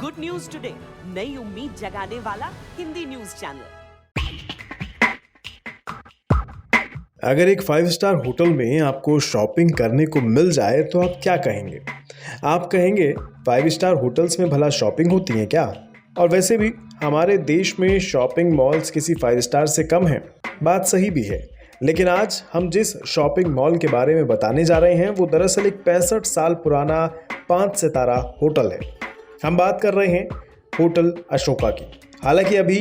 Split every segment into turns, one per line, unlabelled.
Good news today, नई उम्मीद जगाने वाला हिंदी न्यूज चैनल।
अगर एक 5 स्टार होटल में आपको शॉपिंग करने को मिल जाए तो आप क्या कहेंगे? आप कहेंगे 5 स्टार होटल्स में भला शॉपिंग होती है क्या? और वैसे भी हमारे देश में शॉपिंग मॉल्स किसी 5 स्टार से कम हैं। बात सही भी है, लेकिन आज हम जिस शॉपिंग मॉल के बारे में बताने जा रहे हैं वो दरअसल एक 65 साल पुराना 5 सितारा होटल है। हम बात कर रहे हैं होटल अशोका की। हालांकि अभी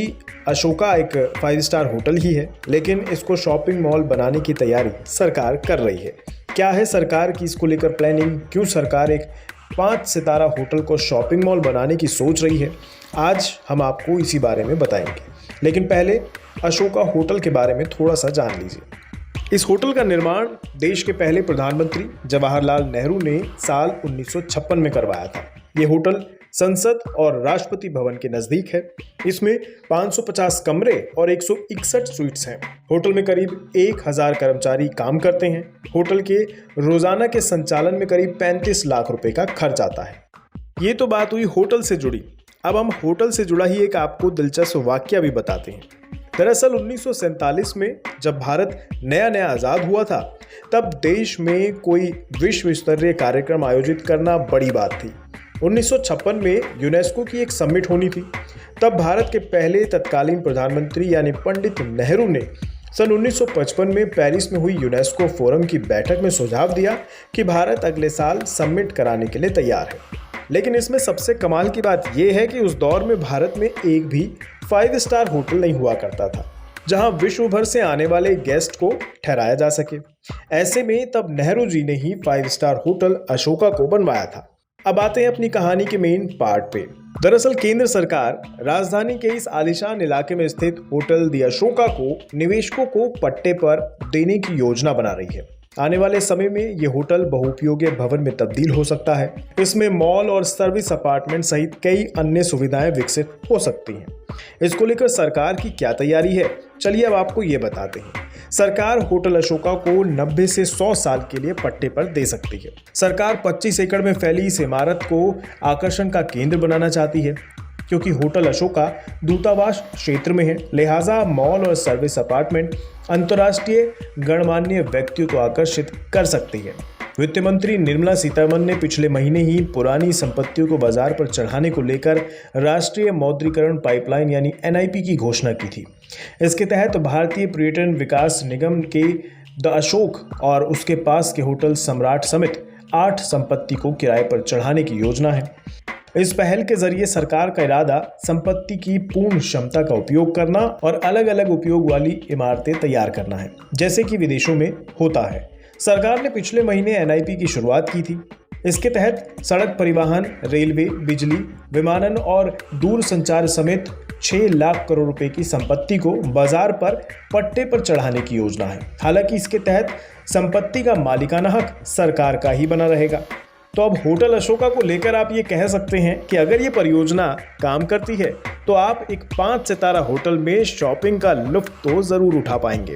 अशोका एक 5 स्टार होटल ही है, लेकिन इसको शॉपिंग मॉल बनाने की तैयारी सरकार कर रही है। क्या है सरकार की इसको लेकर प्लानिंग? क्यों सरकार एक 5 सितारा होटल को शॉपिंग मॉल बनाने की सोच रही है? आज हम आपको इसी बारे में बताएंगे, लेकिन पहले अशोका होटल के बारे में थोड़ा सा जान लीजिए। इस होटल का निर्माण देश के पहले प्रधानमंत्री जवाहरलाल नेहरू ने साल 1956 में करवाया था। ये होटल संसद और राष्ट्रपति भवन के नजदीक है। इसमें 550 कमरे और 161 स्वीट्स हैं। होटल में करीब 1000 कर्मचारी काम करते हैं। होटल के रोजाना के संचालन में करीब 35 लाख रुपए का खर्च आता है। ये तो बात हुई होटल से जुड़ी। अब हम होटल से जुड़ा ही एक आपको दिलचस्प वाकया भी बताते हैं। दरअसल 1947 में जब भारत नया आजाद हुआ था, तब देश में कोई विश्व स्तरीय कार्यक्रम आयोजित करना बड़ी बात थी। 1956 में यूनेस्को की एक समिट होनी थी। तब भारत के पहले तत्कालीन प्रधानमंत्री यानी पंडित नेहरू ने सन 1955 में पेरिस में हुई यूनेस्को फोरम की बैठक में सुझाव दिया कि भारत अगले साल समिट कराने के लिए तैयार है। लेकिन इसमें सबसे कमाल की बात यह है कि उस दौर में भारत में एक भी 5 स्टार होटल नहीं हुआ करता था जहां विश्व भर से आने वाले गेस्ट को ठहराया जा सके। ऐसे में तब नेहरू जी ने ही 5 स्टार होटल अशोका को बनवाया था। अब आते हैं अपनी कहानी के मेन पार्ट पे। दरअसल केंद्र सरकार राजधानी के इस आलीशान इलाके में स्थित होटल दी अशोका को निवेशकों को पट्टे पर देने की योजना बना रही है। आने वाले समय में ये होटल बहुउपयोगी भवन में तब्दील हो सकता है। इसमें मॉल और सर्विस अपार्टमेंट सहित कई अन्य सुविधाएं विकसित हो सकती हैं। इसको लेकर सरकार की क्या तैयारी है, चलिए अब आपको ये बताते हैं। सरकार होटल अशोका को 90 से 100 साल के लिए पट्टे पर दे सकती है। सरकार 25 एकड़ में फैली इस इमारत को आकर्षण का केंद्र बनाना चाहती है। क्योंकि होटल अशोका दूतावास क्षेत्र में है, लिहाजा मॉल और सर्विस अपार्टमेंट अंतर्राष्ट्रीय गणमान्य व्यक्तियों को आकर्षित कर सकती है। वित्त मंत्री निर्मला सीतारमण ने पिछले महीने ही पुरानी संपत्तियों को बाजार पर चढ़ाने को लेकर राष्ट्रीय मौद्रीकरण पाइपलाइन यानी NIP की घोषणा की थी। इसके तहत भारतीय पर्यटन विकास निगम के द अशोक और उसके पास के होटल सम्राट समेत 8 संपत्ति को किराए पर चढ़ाने की योजना है। इस पहल के जरिए सरकार का इरादा संपत्ति की पूर्ण क्षमता का उपयोग करना और अलग अलग उपयोग वाली इमारतें तैयार करना है, जैसे कि विदेशों में होता है। सरकार ने पिछले महीने NIP की शुरुआत की थी। इसके तहत सड़क परिवहन, रेलवे, बिजली, विमानन और दूर संचार समेत 6 लाख करोड़ रुपए की संपत्ति को बाजार पर पट्टे पर चढ़ाने की योजना है। हालांकि इसके तहत संपत्ति का मालिकाना हक सरकार का ही बना रहेगा। तो अब होटल अशोका को लेकर आप ये कह सकते हैं कि अगर ये परियोजना काम करती है तो आप एक 5 सितारा होटल में शॉपिंग का लुत्फ तो जरूर उठा पाएंगे।